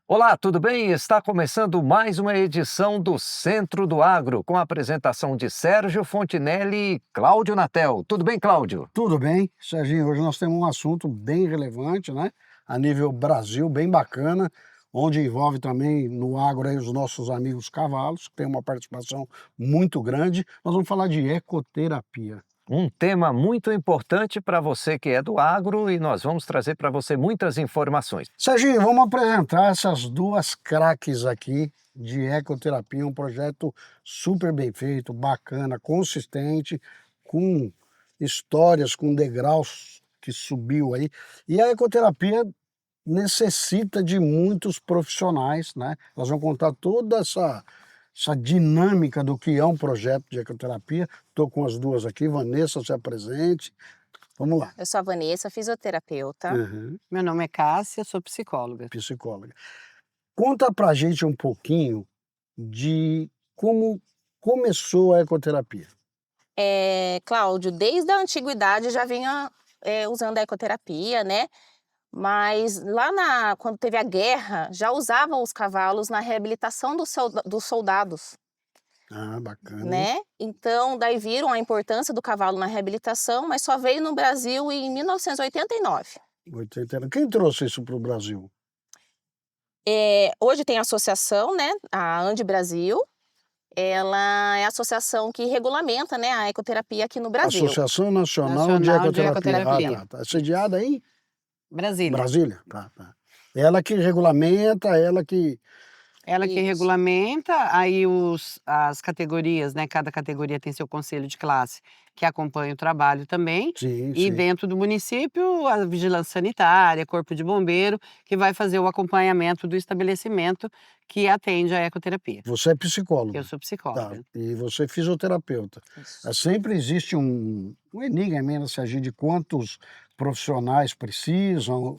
Olá, tudo bem? Está começando mais uma edição do Centro do Agro, com a apresentação de Sérgio Fontinelli e Cláudio Natel. Tudo bem, Cláudio? Tudo bem, Serginho. Hoje nós temos um assunto bem relevante, né? A nível Brasil, bem bacana, onde envolve também no agro aí os nossos amigos cavalos, que tem uma participação muito grande. Nós vamos falar de ecoterapia. Um tema muito importante para você que é do agro e nós vamos trazer para você muitas informações. Serginho, vamos apresentar essas duas craques aqui de ecoterapia, um projeto super bem feito, bacana, consistente, com histórias, com degraus que subiu aí. E a ecoterapia necessita de muitos profissionais, né? Nós vamos contar toda essa dinâmica do que é um projeto de ecoterapia. Estou com as duas aqui, Vanessa, se apresente. Vamos lá. Eu sou a Vanessa, fisioterapeuta. Uhum, Meu nome é Cássia, sou psicóloga. psicóloga. Conta pra gente um pouquinho de como começou a ecoterapia. Cláudio, desde a antiguidade já vinha usando a ecoterapia, né? Mas quando teve a guerra, já usavam os cavalos na reabilitação dos soldados, Ah, bacana. né? Então, daí viram a importância do cavalo na reabilitação, mas só veio no Brasil em 1989. 80. Quem trouxe isso para o Brasil? Hoje tem a associação, né? A Ande Brasil. Ela é a associação que regulamenta, né, a ecoterapia aqui no Brasil. Associação Nacional, de Nacional de Ecoterapia. Ecoterapia. Tá. Sediada em Brasília. Brasília? Tá. Ela que regulamenta, ela que... Ela que Isso. regulamenta, aí as categorias, né? Cada categoria tem seu conselho de classe que acompanha o trabalho também. Sim, E sim. dentro do município, a vigilância sanitária, corpo de bombeiro, que vai fazer o acompanhamento do estabelecimento que atende a ecoterapia. Você é psicólogo. Eu sou Tá. psicóloga. E você é fisioterapeuta. Isso. Sempre existe um enigma mesmo, se agir de quantos profissionais precisam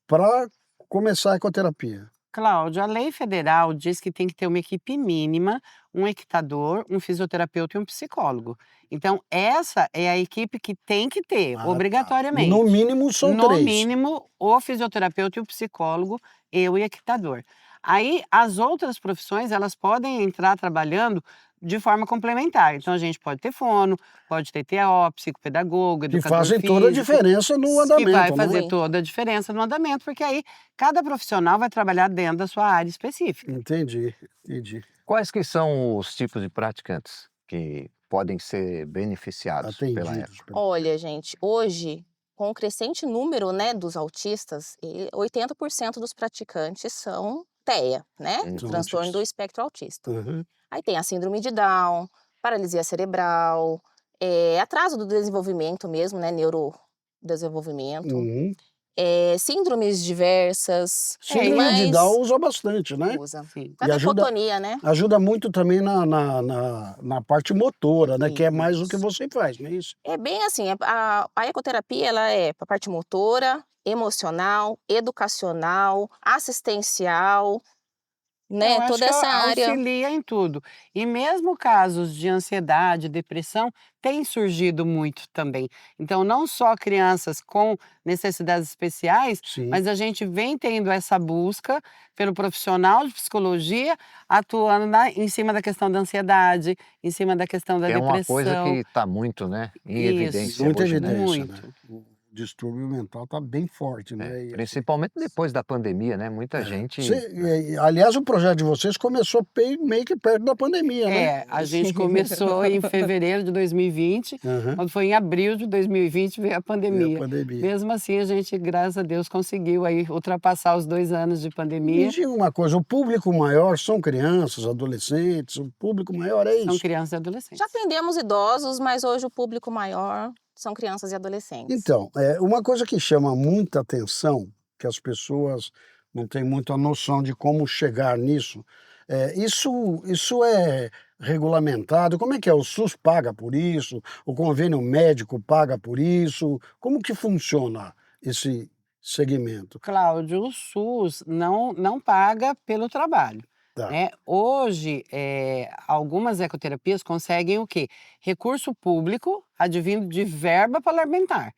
para começar a ecoterapia. Cláudio, a lei federal diz que tem que ter uma equipe mínima, um equitador, um fisioterapeuta e um psicólogo. Então, essa é a equipe que tem que ter, Ah, tá. obrigatoriamente. No mínimo são No três. mínimo, o fisioterapeuta e o psicólogo, eu e equitador. Aí, as outras profissões, elas podem entrar trabalhando de forma complementar. Então, a gente pode ter fono, pode ter TO, psicopedagogo, Que educador fazem toda a físico, diferença no que andamento, vai né? fazer Sim. toda a diferença no andamento, porque aí cada profissional vai trabalhar dentro da sua área específica. Entendi. Quais que são os tipos de praticantes que podem ser beneficiados pela Atendidos. eco? Olha, gente, hoje, com o crescente número, né, dos autistas, 80% dos praticantes são TEA, né? São Transtorno do autistas. espectro autista. Uhum. Aí tem a síndrome de Down, paralisia cerebral, atraso do desenvolvimento mesmo, né, neurodesenvolvimento, Uhum. síndromes diversas, Síndrome de mas Down usa bastante, né? usa. Sim. Com a E ajuda- dicotonia, né? Ajuda muito também na parte motora, né? Que é mais o que Isso. você faz, não é isso? É bem assim, a ecoterapia ela é para a parte motora, emocional, educacional, assistencial, Eu né, acho toda que essa área. auxilia em tudo. E mesmo casos de ansiedade, depressão, tem surgido muito também. Então, não só crianças com necessidades especiais, Sim. mas a gente vem tendo essa busca pelo profissional de psicologia atuando em cima da questão da ansiedade, em cima da questão da É uma coisa depressão. que está muito, né, em Isso, evidência Muita hoje, né? evidência, muito. né? O distúrbio mental está bem forte, né? E assim, Principalmente depois da pandemia, né? Muita gente... aliás, o projeto de vocês começou meio que perto da pandemia, né? A gente começou em fevereiro de 2020, Aham. quando foi em abril de 2020 veio a E a pandemia. pandemia. Mesmo assim, a gente, graças a Deus, conseguiu aí ultrapassar os 2 anos de Me pandemia. diga uma coisa, o público maior são crianças, adolescentes, o público maior é São isso? crianças e adolescentes. Já atendemos idosos, mas hoje o público maior são crianças e adolescentes. Então, uma coisa que chama muita atenção, que as pessoas não têm muita noção de como chegar nisso, isso é regulamentado? Como é que é? O SUS paga por isso? O convênio médico paga por isso? Como que funciona segmento? Cláudio, o SUS não paga pelo trabalho, Tá. né? Hoje, algumas ecoterapias conseguem o quê? Recurso público advindo de verba parlamentar.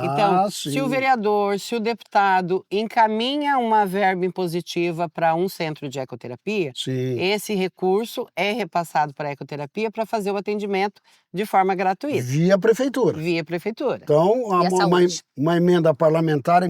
Então, Ah, se o sim. vereador, se o deputado encaminha uma verba impositiva para um centro de ecoterapia, Sim. esse recurso é repassado para a ecoterapia para fazer o atendimento de forma gratuita, Via prefeitura. via prefeitura. Então, E a saúde? uma emenda parlamentar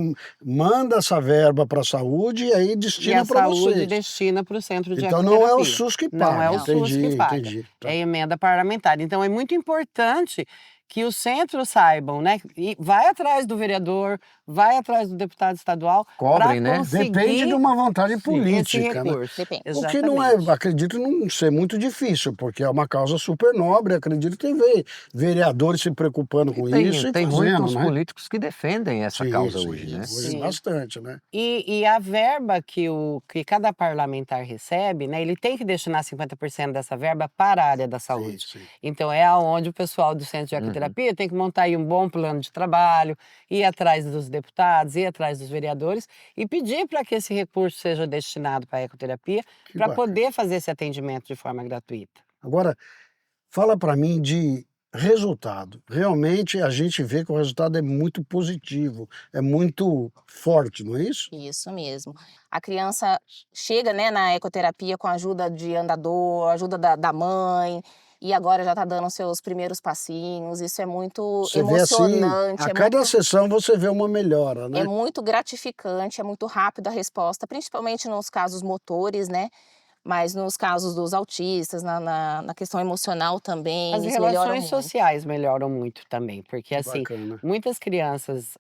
manda essa verba para a saúde e aí E destina a para saúde vocês. destina para o centro de Então não é o ecoterapia. SUS que Não é paga. o SUS que Entendi, paga, entendi. Tá. é emenda parlamentar. Então é muito importante que os centros saibam, né? E vai atrás do vereador, vai atrás do deputado estadual para Cobrem, né? Depende de conseguir uma vontade esse política, né? recurso. Depende. O que não é, Exatamente. acredito não ser muito difícil, porque é uma causa super nobre. Acredito que tem vereadores se preocupando com isso e Tem fazendo, muitos né? políticos que defendem essa Sim, causa sim, hoje, né? hoje Sim. bastante, né? E a verba que cada parlamentar recebe, né? Ele tem que destinar 50% dessa verba para a área da Sim, saúde. sim. Então é aonde o pessoal do centro de Uhum. ecoterapia tem que montar aí um bom plano de trabalho, ir atrás dos deputados, ir atrás dos vereadores e pedir para que esse recurso seja destinado para a ecoterapia, Que para bacana. poder fazer esse atendimento de forma gratuita. Agora, fala para mim de resultado. Realmente a gente vê que o resultado é muito positivo, é muito forte, não é isso? Isso mesmo. A criança chega, né, na ecoterapia com a ajuda de andador, ajuda da mãe, e agora já está dando seus primeiros passinhos. Isso é muito Você vê assim, emocionante, a cada sessão você vê uma melhora, é né? muito gratificante, é muito rápida a resposta, principalmente nos casos motores, né? Mas nos casos dos autistas, na questão emocional também, As eles melhoram relações muito. sociais melhoram muito também, porque Que assim, bacana. muitas crianças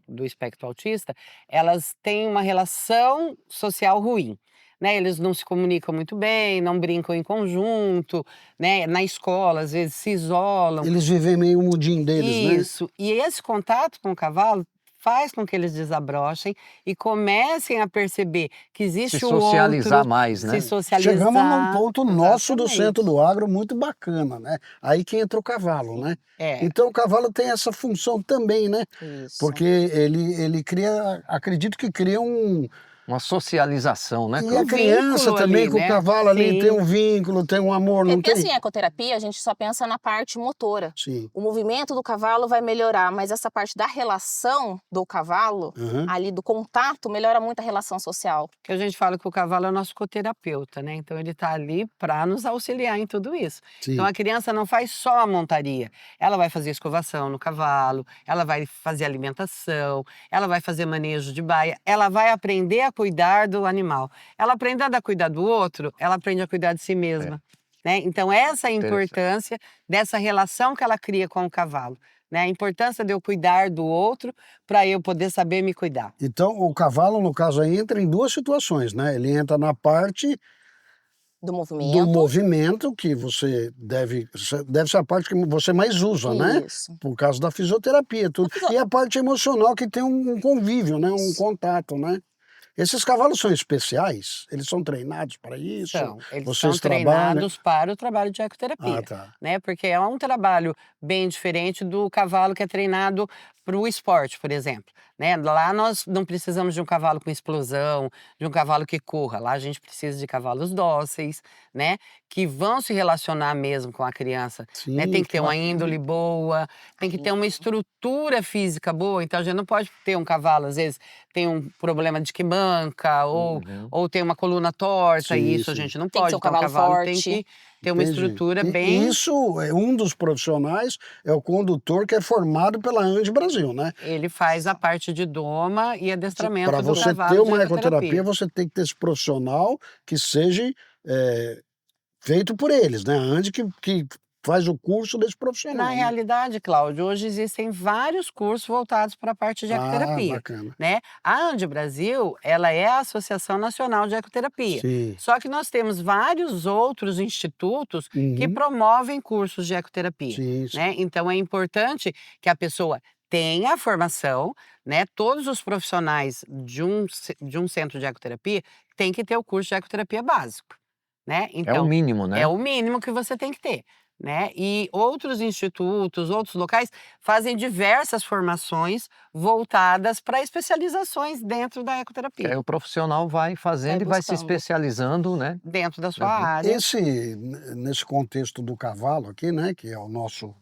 do espectro autista, elas têm uma relação social ruim, né? Eles não se comunicam muito bem, não brincam em conjunto, né? Na escola, às vezes se isolam. Eles vivem meio o mundinho deles, né? Isso. E esse contato com o cavalo faz com que eles desabrochem e comecem a perceber que Se existe o socializar outro, mais, se né? socializar. Chegamos num ponto nosso do Exatamente. centro do agro muito bacana, né? Aí que entra o cavalo, né? É. Então o cavalo tem essa função também, né? Isso. Porque ele cria, acredito que cria Uma socialização, né, E a Cláudio? criança vínculo também ali, com o né? cavalo ali tem Sim. um vínculo, tem um amor, não Porque assim, tem? a ecoterapia, a gente só pensa na parte motora. Sim. O movimento do cavalo vai melhorar, mas essa parte da relação do cavalo, Aham. ali do contato, melhora muito a relação social. Que a gente fala que o cavalo é o nosso coterapeuta, né? Então ele está ali para nos auxiliar em tudo isso. Então Sim. a criança não faz só a montaria, ela vai fazer escovação no cavalo, ela vai fazer alimentação, ela vai fazer manejo de baia, ela vai aprender a cuidar do animal. Ela aprendendo a cuidar do outro, ela aprende a cuidar de si mesma, né? Então essa é a Interessante. importância dessa relação que ela cria com o cavalo, né? A importância de eu cuidar do outro para eu poder saber me cuidar. Então o cavalo, no caso, aí entra em duas situações, né? Ele entra na parte Do do movimento. movimento, que você deve ser a parte que você mais usa, né? Isso. Por causa da fisioterapia, tudo. E a parte emocional, que tem um convívio, né? Um Isso. contato, né? Esses cavalos são especiais? Eles são treinados para isso? Eles Vocês são trabalham? treinados para o trabalho de ecoterapia, Ah, tá. né? Porque é um trabalho bem diferente do cavalo que é treinado para o esporte, por exemplo, né? Lá nós não precisamos de um cavalo com explosão, de um cavalo que corra. Lá a gente precisa de cavalos dóceis, né? Que vão se relacionar mesmo com a criança, né? Sim, Tem que que ter uma bacana. índole boa, tem que ter uma estrutura física boa. Então a gente não pode ter um cavalo, às vezes tem um problema de que manca ou tem uma coluna torta, Sim, e isso a sim. gente não Tem que pode. ser um Então o cavalo cavalo tem forte. que ter uma Entendi. estrutura E bem. isso é um dos profissionais, é o condutor que é formado pela ANDE Brasil, né? Ele faz a parte de doma e adestramento Para do você ter cavalo de uma ecoterapia, ecoterapia. você tem que ter esse profissional que seja feito por eles, né? A ANDE que faz o curso desse profissional, Na né? realidade, Cláudio, hoje existem vários cursos voltados para a parte de Ah, ecoterapia, bacana. né? A ANDE Brasil, ela é a Associação Nacional de Ecoterapia. Sim. Só que nós temos vários outros institutos que Uhum. promovem cursos de ecoterapia, Sim, sim. né? Então é importante que a pessoa tenha a formação, né? Todos os profissionais de um centro de ecoterapia têm que ter o curso de ecoterapia básico, né? É o Então, mínimo, é né? o mínimo que você tem que ter. né? E outros institutos, outros locais fazem diversas formações voltadas para especializações dentro da Que aí ecoterapia, o profissional vai fazendo e vai se buscando. especializando, né? dentro da sua Uhum. área. Nesse contexto do cavalo aqui, né, que é o nosso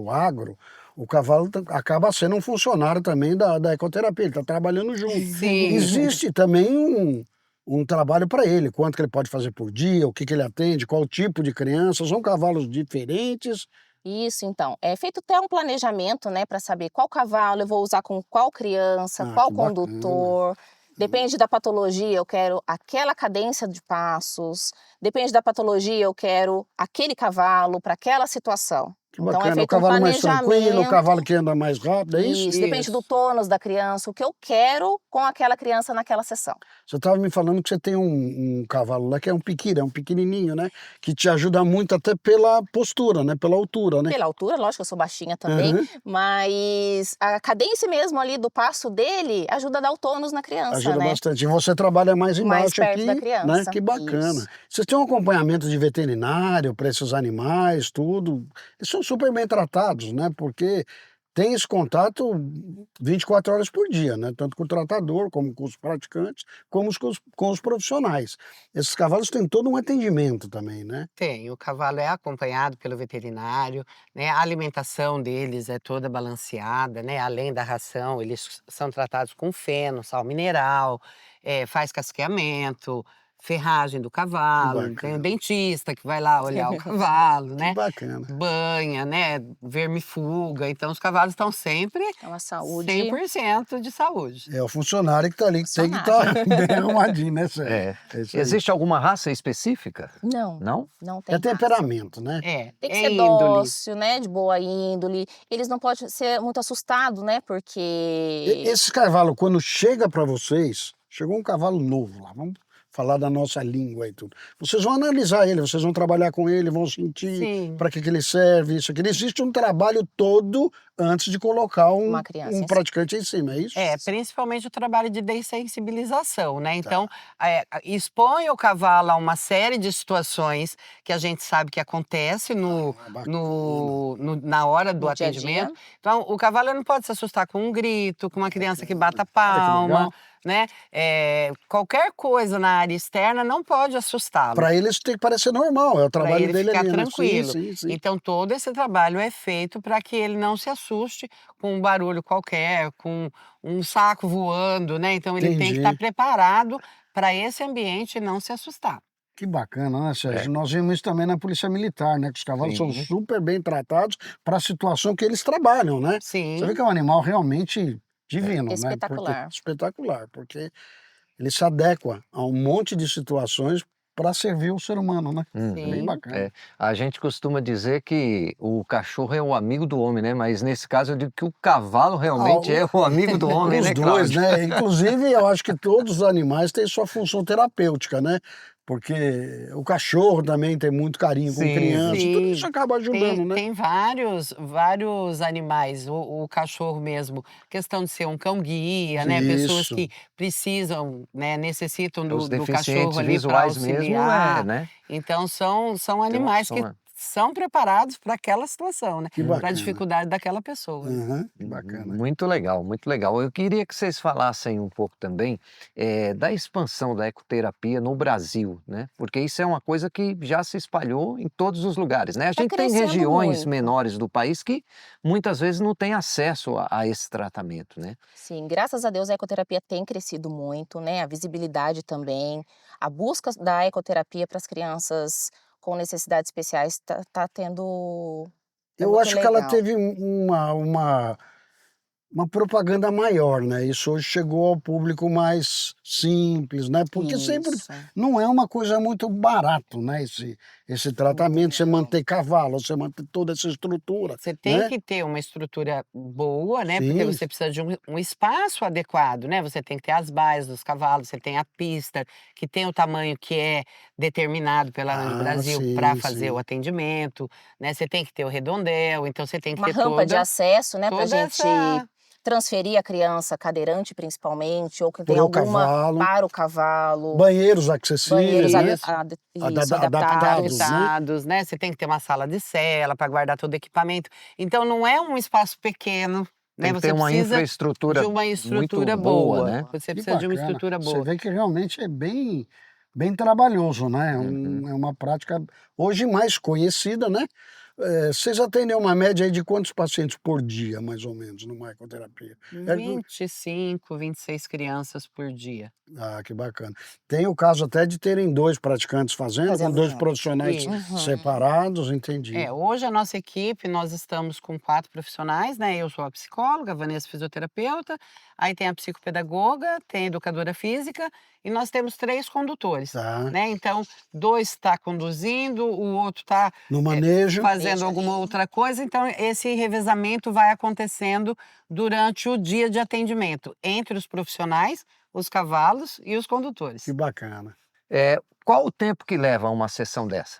agro, o cavalo acaba sendo um funcionário também da ecoterapia, ele está trabalhando junto. Sim. Existe também um trabalho para ele, quanto que ele pode fazer por dia, o que que ele atende, qual tipo de criança, são cavalos diferentes. Isso, então, é feito até um planejamento, né, para saber qual cavalo eu vou usar com qual criança, Ah, qual que bacana. condutor. Depende da patologia, eu quero aquela cadência de passos. Depende da patologia, eu quero aquele cavalo para aquela situação. Que Então é bacana. O feito um cavalo mais tranquilo, o cavalo planejamento. que anda mais rápido, é isso? Isso, depende do Isso. tônus da criança, o que eu quero com aquela criança naquela sessão. Você estava me falando que você tem um cavalo lá que é um piquira, é um pequenininho, né? Que te ajuda muito até pela postura, né? Pela altura, né? Pela altura, lógico que eu sou baixinha também, Aham. mas a cadência mesmo ali do passo dele ajuda a dar o tônus na criança, Ajuda né? bastante. E você trabalha mais Mais embaixo perto da aqui, né? criança. Que bacana. Isso. Vocês têm um acompanhamento de veterinário para esses animais, tudo. Eles são super bem tratados, né? Porque tem esse contato 24 horas por dia, né? Tanto com o tratador, como com os praticantes, como com os profissionais. Esses cavalos têm todo um atendimento também, né? Tem, o cavalo é acompanhado pelo veterinário, né? A alimentação deles é toda balanceada, né? Além da ração, eles são tratados com feno, sal mineral, faz casqueamento, ferragem do Que cavalo, tem o bacana, dentista que vai lá olhar o cavalo, que né? bacana. Banha, né? Vermifuga, então os cavalos estão sempre Então a saúde 100% de saúde. É o funcionário que está ali, que tem que funcionário. estar bem arrumadinho, né, Sérgio? É. É isso aí. Existe alguma raça específica? Não, Não? não É tem raça. temperamento, né? Tem que É ser índole. dócil, né, de boa índole. Eles não podem ser muito assustados, né, porque Esse cavalo, quando chega para vocês, chegou um cavalo novo lá, vamos falar da nossa língua e tudo. Vocês vão analisar ele, vocês vão trabalhar com ele, vão sentir Sim. para que ele serve, isso aqui. Existe um trabalho todo antes de colocar uma criança em si. praticante em cima, é isso? Principalmente o trabalho de dessensibilização, né? Então, expõe o cavalo a uma série de situações que a gente sabe que acontece Bacana. na hora do No dia a dia. atendimento. Então, o cavalo não pode se assustar com um grito, com uma criança que bata Olha que palma, legal. né? Qualquer coisa na área externa não pode assustá-lo. Para ele isso tem que parecer normal, é o Para trabalho ele dele ficar ali, né? tranquilo. Sim, sim, sim. Então, todo esse trabalho é feito para que ele não se assuste com um barulho qualquer, com um saco voando, né? Então, ele tem que estar Entendi. preparado para esse ambiente e não se assustar. Que bacana, né, Sérgio? É. Nós vimos isso também na Polícia Militar, né? Que os cavalos são Sim. super bem tratados para a situação que eles trabalham, né? Você vê Sim, que é um animal realmente divino, né? Espetacular. Espetacular, porque ele se adequa a um monte de situações para servir o ser humano, né? Uhum. É bem Sim. bacana. É. A gente costuma dizer que o cachorro é o amigo do homem, né? Mas nesse caso eu digo que o cavalo realmente é o amigo do homem, Os né, dois, Cláudio? né? Inclusive, eu acho que todos os animais têm sua função terapêutica, né? Porque o cachorro também tem muito carinho com Sim, criança, tudo sim. isso acaba ajudando, né? Tem vários animais, o cachorro mesmo, questão de ser um cão-guia, né? Pessoas Isso. que precisam, né? Necessitam Os do deficientes cachorro ali para visuais mesmo, auxiliar. né? Então, são Tem uma animais que opção, né? são preparados para aquela situação, né? Que Para a bacana. dificuldade daquela pessoa, né? Aham, que bacana. Muito legal, muito legal. Eu queria que vocês falassem um pouco também da expansão da ecoterapia no Brasil, né? Porque isso é uma coisa que já se espalhou em todos os lugares, né? A Tá gente tem crescendo regiões muito. menores do país que muitas vezes não têm acesso a esse tratamento, né? Sim, graças a Deus a ecoterapia tem crescido muito, né? A visibilidade também, a busca da ecoterapia para as crianças com necessidades especiais tá tendo é Eu muito acho que ela legal. teve uma propaganda maior, né? Isso hoje chegou ao público mais simples, né? Porque sempre Isso. não é uma coisa muito barato, né? Esse tratamento, você Não. manter cavalo, você manter toda essa estrutura, Você tem né? que ter uma estrutura boa, né? Porque Sim, você precisa de um espaço adequado, né? Você tem que ter as baias dos cavalos, você tem a pista, que tem o tamanho que é determinado pela AND Brasil para fazer o sim. atendimento, né? Você tem que ter o redondel, então você tem que Uma ter rampa de acesso, né, pra toda gente essa transferir a criança cadeirante principalmente, ou que tem Para o alguma cavalo, para o cavalo, banheiros banheiros acessíveis, né? Isso. isso, Adaptados, né? Adaptados, né? Você tem que ter uma sala de cela para guardar todo o equipamento. Então, não é um espaço pequeno, né? Tem que Você ter uma precisa de infraestrutura uma muito estrutura boa, boa. né? Você Que precisa de uma bacana. estrutura Você boa. vê que realmente é bem trabalhoso, né? Uhum. É uma prática hoje mais conhecida, né? Vocês atendem uma média aí de quantos pacientes por dia, mais ou menos, numa ecoterapia? É, 25, 26 crianças por dia. que bacana. Tem o caso até de terem 2 praticantes fazendo, com fazendo 2 junto. profissionais Isso. Uhum. separados, entendi. Hoje a nossa equipe, nós estamos com 4 profissionais, né? Eu sou a psicóloga, a Vanessa fisioterapeuta, aí tem a psicopedagoga, tem a educadora física e nós temos 3 condutores, Tá. né? Então, 2 está conduzindo, o outro está No manejo, fazendo alguma outra coisa. Então, esse revezamento vai acontecendo durante o dia de atendimento entre os profissionais, os cavalos e os condutores. que bacana. Qual o tempo que leva uma sessão dessa?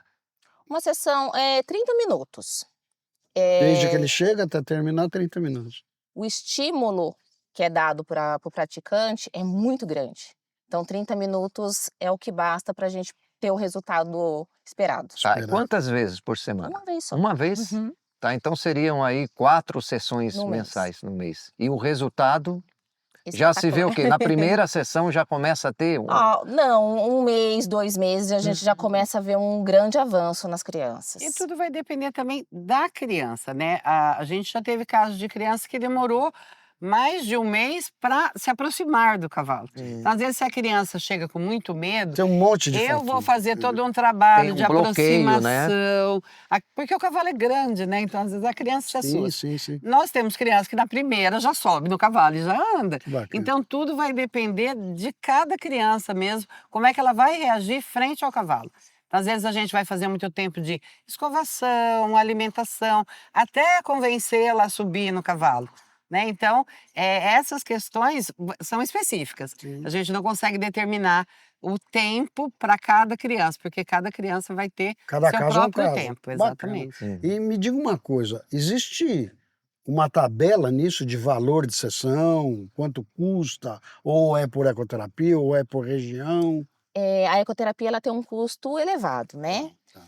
Uma sessão é 30 minutos. Desde que ele chega até terminar, 30 minutos. O estímulo que é dado para o praticante é muito grande. Então, 30 minutos é o que basta para a gente ter o resultado esperado. Tá, e Esperado. quantas vezes por semana? Uma vez só. Uma vez? Uhum. Tá, então seriam aí 4 sessões No mês. mensais no mês. E o resultado é já se vê o espetacular. quê? Na primeira sessão já começa a ter Não, 1 mês, 2 meses, a gente já começa a ver um grande avanço nas crianças. E tudo vai depender também da criança, né? A gente já teve casos de criança que demorou mais de 1 mês para se aproximar do cavalo. Então, às vezes, se a criança chega com muito medo, Tem um monte de eu vou fator. fazer todo um trabalho Tem um de bloqueio, né? aproximação, porque o cavalo é grande, né? Então, às vezes, a criança se Sim, assusta. sim. Nós temos crianças que na primeira já sobe no cavalo e já anda. Que bacana. Então, tudo vai depender de cada criança mesmo, como é que ela vai reagir frente ao cavalo. Então, às vezes a gente vai fazer muito tempo de escovação, alimentação, até convencê-la a subir no cavalo, né? Então, essas questões são específicas. Sim. A gente não consegue determinar o tempo para cada criança, porque cada criança vai ter Cada seu caso é um próprio caso. tempo, Bacana. exatamente. Uhum. E me diga uma coisa, existe uma tabela nisso de valor de sessão, quanto custa, ou é por ecoterapia, ou é por região? A ecoterapia ela tem um custo elevado, né? Tá.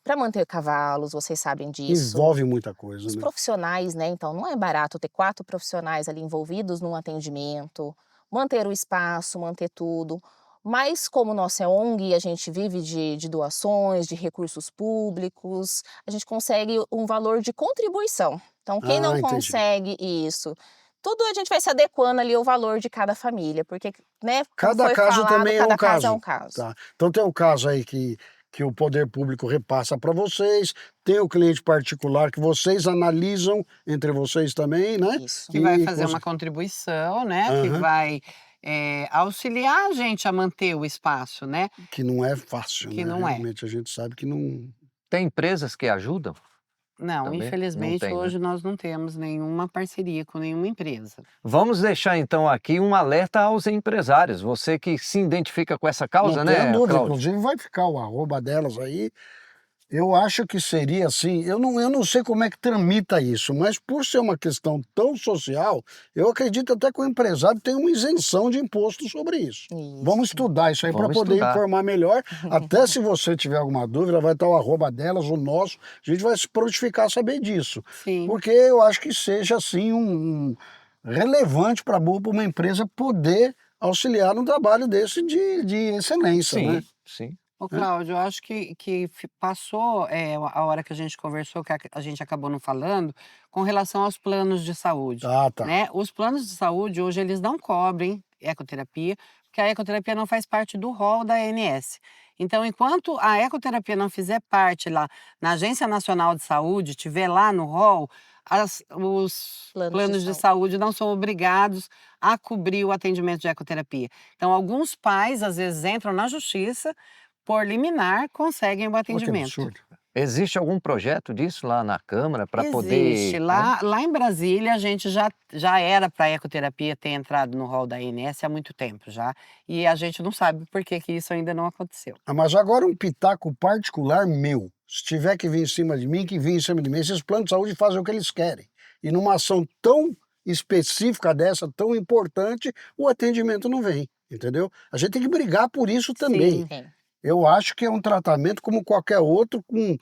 Para manter cavalos, vocês sabem disso. Envolve muita coisa, Os né? profissionais, né? Então, não é barato ter 4 profissionais ali envolvidos num atendimento, manter o espaço, manter tudo. Mas como o nosso é ONG e a gente vive de doações, de recursos públicos, a gente consegue um valor de contribuição. Então, quem não entendi. consegue isso, tudo a gente vai se adequando ali ao valor de cada família, porque, né, como Cada foi caso falado, também é cada um caso é caso. um caso. Tá. Então tem um caso aí que o poder público repassa para vocês, tem o cliente particular que vocês analisam entre vocês também, né? Isso. Que vai E fazer uma contribuição, né? Que Aham. vai auxiliar a gente a manter o espaço, né? que não é fácil, Que né? não é. Realmente a gente sabe que não. Tem empresas que ajudam? Não, Também? Não infelizmente tem, né? hoje nós não temos nenhuma parceria com nenhuma empresa. Vamos deixar então aqui um alerta aos empresários. Você que se identifica com essa causa, Não tenha né, dúvida, Cláudio? inclusive vai ficar o arroba delas aí. Eu acho que seria assim, eu não sei como é que tramita isso, mas por ser uma questão tão social, eu acredito até que o empresário tem uma isenção de imposto sobre isso. Vamos estudar isso aí para Vamos poder estudar. informar melhor. Até se você tiver alguma dúvida, vai estar o arroba delas, o nosso, a gente vai se prontificar a saber disso. Sim. Porque eu acho que seja assim relevante para uma empresa poder auxiliar num trabalho desse de excelência, Sim, né? sim. Ô, Cláudio, eu acho que passou a hora que a gente conversou, que a gente acabou não falando, com relação aos planos de saúde, Ah, tá. né? Os planos de saúde hoje eles não cobrem ecoterapia, porque a ecoterapia não faz parte do rol da ANS. Então, enquanto a ecoterapia não fizer parte lá na Agência Nacional de Saúde, tiver lá no rol, os planos de saúde não são obrigados a cobrir o atendimento de ecoterapia. Então, alguns pais, às vezes, entram na justiça, por liminar, conseguem o Olha que atendimento. absurdo. Existe algum projeto disso lá na Câmara para poder... Existe. Lá em Brasília, a gente já era para a ecoterapia ter entrado no rol da ANS há muito tempo já. E a gente não sabe por que isso ainda não aconteceu. Ah, mas agora um pitaco particular meu. Se tiver que vir em cima de mim, que vir em cima de mim. Esses planos de saúde fazem o que eles querem. E numa ação tão específica dessa, tão importante, o atendimento não vem, entendeu? A gente tem que brigar por isso também. Sim. Sim. Eu acho que é um tratamento como qualquer outro, com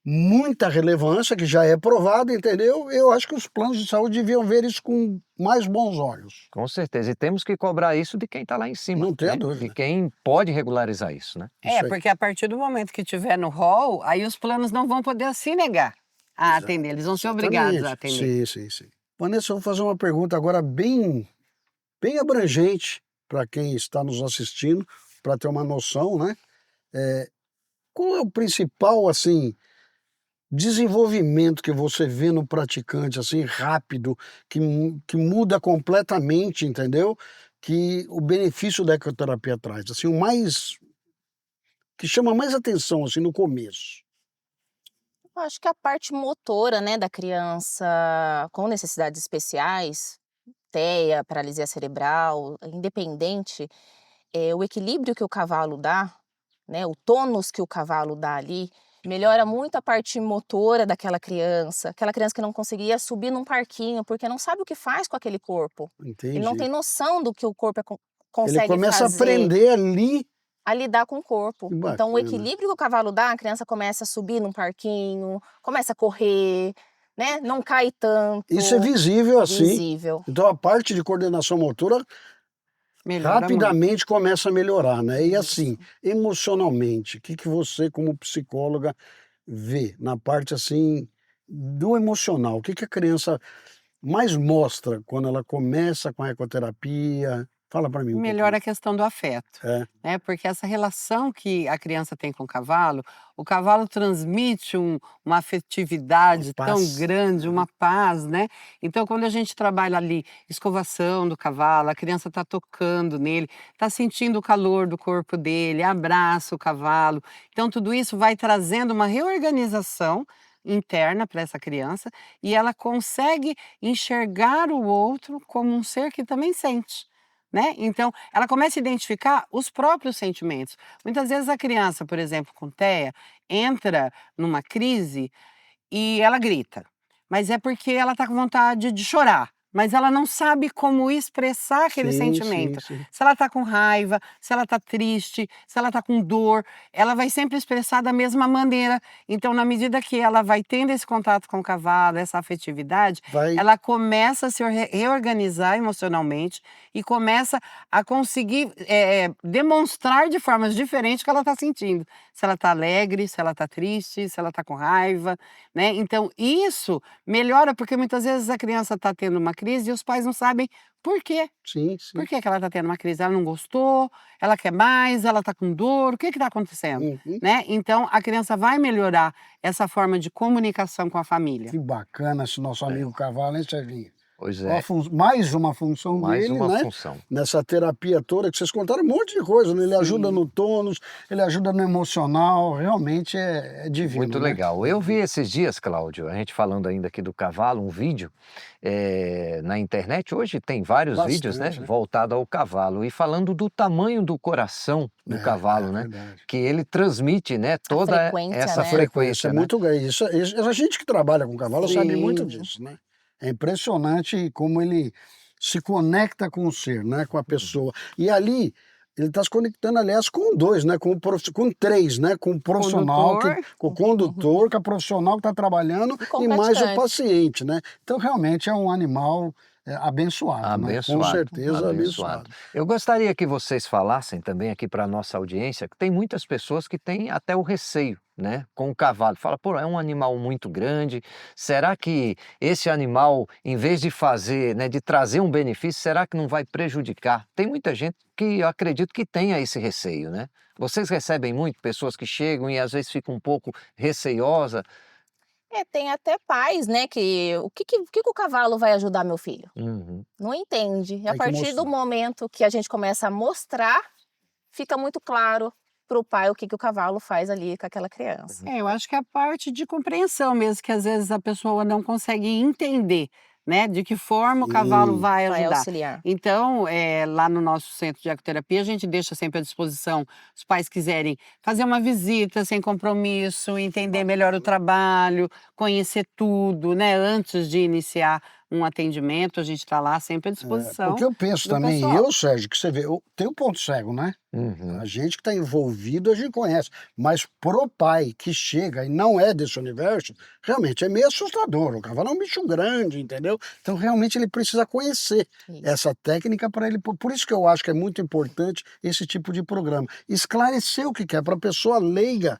muita relevância, que já é provado, entendeu? Eu acho que os planos de saúde deviam ver isso com mais bons olhos. Com certeza. E temos que cobrar isso de quem está lá em cima, Não tenha né? De dúvida. quem pode regularizar isso, né? Isso aí. Porque a partir do momento que tiver no rol, aí os planos não vão poder se negar a atender, eles vão ser obrigados a atender. Sim, sim, sim. Vanessa, eu vou fazer uma pergunta agora bem abrangente para quem está nos assistindo, para ter uma noção, né? Qual é o principal, assim, desenvolvimento que você vê no praticante, assim, rápido, que muda completamente, entendeu? Que o benefício da ecoterapia traz, assim, o mais que chama mais atenção, assim, no começo. Eu acho que a parte motora, né, da criança com necessidades especiais, TEA, paralisia cerebral, independente, o equilíbrio que o cavalo dá, né, o tônus que o cavalo dá ali, melhora muito a parte motora daquela criança. Aquela criança que não conseguia subir num parquinho, porque não sabe o que faz com aquele corpo. Ele não Entendi. tem noção do que o corpo Ele consegue começa a fazer aprender ali. a lidar com o corpo. Que Então o bacana. equilíbrio que o cavalo dá, a criança começa a subir num parquinho, começa a correr, né, não cai tanto. Isso é visível, assim. Visível. Então a parte de coordenação motora Melhora muito. rapidamente começa a melhorar, né? E Isso. assim, emocionalmente, o que você como psicóloga vê na parte, assim, do emocional? O que a criança mais mostra quando ela começa com a ecoterapia? Fala para mim um Melhora pouquinho. a questão do afeto, É, né, porque essa relação que a criança tem com o cavalo transmite uma afetividade tão paz. grande, uma paz, né. Então quando a gente trabalha ali escovação do cavalo, a criança está tocando nele, está sentindo o calor do corpo dele, abraça o cavalo, então tudo isso vai trazendo uma reorganização interna para essa criança, e ela consegue enxergar o outro como um ser que também sente. Né? Então, ela começa a identificar os próprios sentimentos. Muitas vezes a criança, por exemplo, com TEA, entra numa crise e ela grita, mas é porque ela está com vontade de chorar, mas ela não sabe como expressar aquele Sim, sentimento. sim. Se ela está com raiva, se ela está triste, se ela está com dor, ela vai sempre expressar da mesma maneira. Então, na medida que ela vai tendo esse contato com o cavalo, essa afetividade, Vai ela começa a se reorganizar emocionalmente e começa a conseguir demonstrar de formas diferentes o que ela está sentindo. Se ela está alegre, se ela está triste, se ela está com raiva, né? Então, isso melhora, porque muitas vezes a criança está tendo uma crise e os pais não sabem por quê. sim, sim. Por que que ela está tendo uma crise? Ela não gostou, ela quer mais, ela está com dor, o que está acontecendo? Uhum. Né? Então, a criança vai melhorar essa forma de comunicação com a família. Que bacana esse nosso amigo cavalo, hein, Serginho? Pois Ó, é, mais uma função mais dele, uma né? função. Nessa terapia toda, que vocês contaram um monte de coisa, né? Ele ajuda Sim. no tônus, ele ajuda no emocional, realmente é divino, Muito né? legal. Eu vi esses dias, Cláudio, a gente falando ainda aqui do cavalo, um vídeo na internet. Hoje tem vários vídeos, né, Bastante, né? voltado ao cavalo e falando do tamanho do coração do cavalo, né, verdade. que ele transmite, né, toda frequência, essa né? frequência, É né? muito grande. A gente que trabalha com cavalo sabe muito Sim. disso, né? É impressionante como ele se conecta com o ser, né? Com a pessoa. E ali, ele está se conectando, aliás, com dois, né? Com três, né? Com o profissional, Condutor. com o condutor, com a profissional que está trabalhando E com e o mais o praticante. paciente, né? Então, realmente é um animal abençoado, né? Com Abençoado, certeza abençoado. Eu gostaria que vocês falassem também aqui para a nossa audiência, que tem muitas pessoas que têm até o receio, né, com o cavalo. Fala, pô, é um animal muito grande, será que esse animal, em vez de fazer, né, de trazer um benefício, será que não vai prejudicar? Tem muita gente que eu acredito que tenha esse receio, né? Vocês recebem muito pessoas que chegam e às vezes ficam um pouco receiosa? Tem até pais, né, que o que o cavalo vai ajudar meu filho? Uhum. Não entende. E a Tem que partir do mostrar. momento que a gente começa a mostrar, fica muito claro para o pai o que o cavalo faz ali com aquela criança. Eu acho que é a parte de compreensão mesmo, que às vezes a pessoa não consegue entender, né, de que forma o cavalo Sim. vai Vai ajudar. auxiliar. Então, lá no nosso centro de ecoterapia, a gente deixa sempre à disposição, os pais quiserem fazer uma visita sem compromisso, entender melhor o trabalho, conhecer tudo, né, antes de iniciar um atendimento, a gente está lá sempre à disposição Porque eu penso do também, pessoal. Sérgio, que você vê, tem um ponto cego, né? Uhum. A gente que está envolvido, a gente conhece. Mas pro pai que chega e não é desse universo, realmente é meio assustador. O cavalo é um bicho grande, entendeu? Então, realmente, ele precisa conhecer Isso. essa técnica para ele. Por isso que eu acho que é muito importante esse tipo de programa. Esclarecer o que é, para a pessoa leiga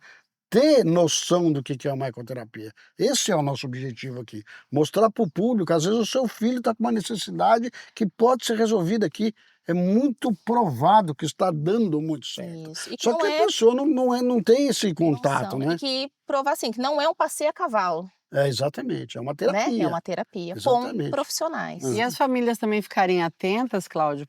ter noção do que é uma ecoterapia. Esse é o nosso objetivo aqui. Mostrar para o público, às vezes o seu filho está com uma necessidade que pode ser resolvida aqui. É muito provado que está dando muito certo. Isso. E que Só não que a é pessoa não tem esse contato, noção, né? né? E que provar assim, que não é um passeio a cavalo, É, exatamente, é uma né? É terapia. uma terapia com Exatamente. profissionais. E as famílias também ficarem atentas, Cláudio,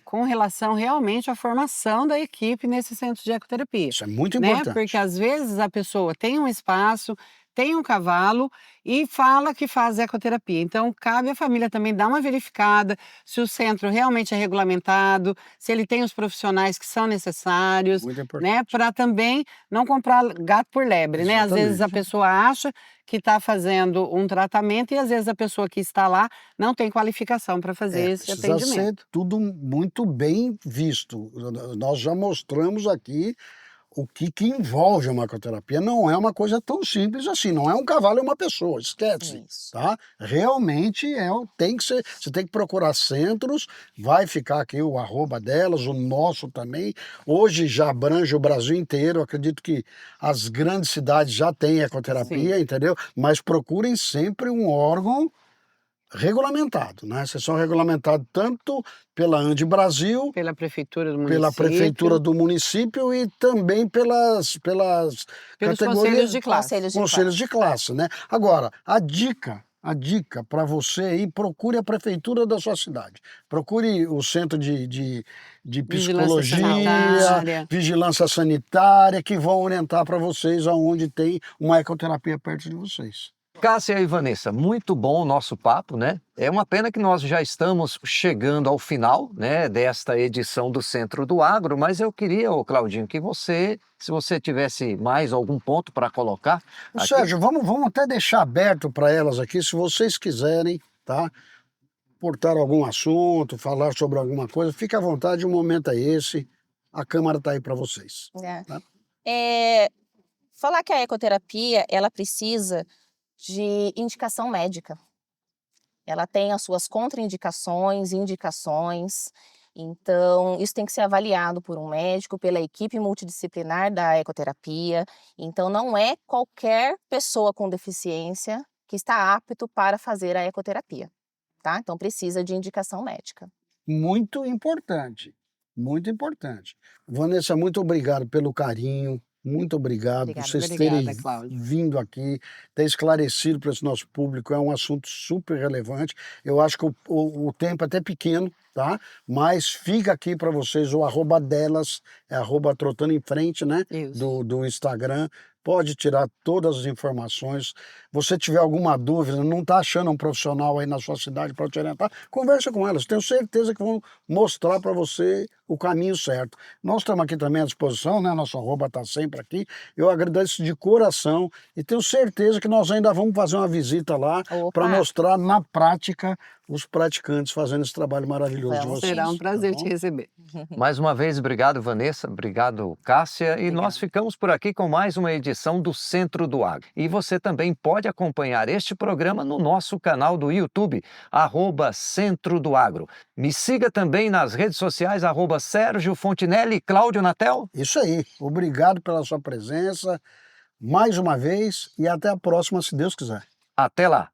com relação realmente à formação da equipe nesse centro de ecoterapia, Isso é muito né? importante. Porque às vezes a pessoa tem um espaço, tem um cavalo e fala que faz ecoterapia. Então, cabe à família também dar uma verificada se o centro realmente é regulamentado, se ele tem os profissionais que são necessários, Muito importante. né? Para também não comprar gato por lebre, né? Às vezes a Exatamente. pessoa acha que está fazendo um tratamento e às vezes a pessoa que está lá não tem qualificação para fazer esse Precisa ser atendimento. tudo muito bem visto. Nós já mostramos aqui o que envolve uma ecoterapia. Não é uma coisa tão simples assim, não é um cavalo e uma pessoa, esquece, Isso. tá? Realmente tem que ser, você tem que procurar centros, vai ficar aqui o arroba delas, o nosso também. Hoje já abrange o Brasil inteiro, acredito que as grandes cidades já têm ecoterapia, entendeu? Mas procurem sempre um órgão regulamentado, né? Vocês são regulamentados tanto pela Andi Brasil, Pela prefeitura do pela prefeitura município, do município e também pelos pelos categorias, conselhos de classe. Conselhos de conselhos classe. de classe, né? Agora, a dica para você aí, procure a prefeitura da sua cidade. Procure o centro de Vigilância psicologia, sanitária. vigilância sanitária, que vão orientar para vocês aonde tem uma ecoterapia perto de vocês. Cássia e Vanessa, muito bom o nosso papo, né? É uma pena que nós já estamos chegando ao final, né, desta edição do Centro do Agro, mas eu queria, ô Claudinho, que você, se você tivesse mais algum ponto para colocar Ô, aqui. Sérgio, vamos até deixar aberto para elas aqui, se vocês quiserem, tá? Portar algum assunto, falar sobre alguma coisa, fique à vontade, o momento é esse, a câmara está aí para vocês. Tá? Falar que a ecoterapia, ela precisa de indicação médica. Ela tem as suas contraindicações, indicações. Então, isso tem que ser avaliado por um médico, pela equipe multidisciplinar da ecoterapia. Então, não é qualquer pessoa com deficiência que está apto para fazer a ecoterapia, tá? Então, precisa de indicação médica. Muito importante, muito importante. Vanessa, muito obrigado pelo carinho, muito obrigado por Obrigada. vocês terem Obrigada, Cláudio. vindo aqui, ter esclarecido para esse nosso público, é um assunto super relevante. Eu acho que o tempo é até pequeno, tá? Mas fica aqui para vocês o arroba delas, é arroba trotando em frente, né? Isso. Do Instagram. Pode tirar todas as informações. Você tiver alguma dúvida, não está achando um profissional aí na sua cidade para te orientar, conversa com elas. Tenho certeza que vão mostrar para você o caminho certo. Nós estamos aqui também à disposição, né? Nosso arroba está sempre aqui. Eu agradeço de coração e tenho certeza que nós ainda vamos fazer uma visita lá para Opa! mostrar na prática os praticantes fazendo esse trabalho maravilhoso de Vamos. vocês. Será um prazer tá te bom? receber. Mais uma vez, obrigado, Vanessa, obrigado, Cássia, e nós Obrigada. ficamos por aqui com mais uma edição do Centro do Agro. E você também pode acompanhar este programa no nosso canal do YouTube, @Centro do Agro. Me siga também nas redes sociais, @Sérgio Fontinelli e Cláudio Natel. Isso aí. Obrigado pela sua presença mais uma vez e até a próxima, se Deus quiser. Até lá!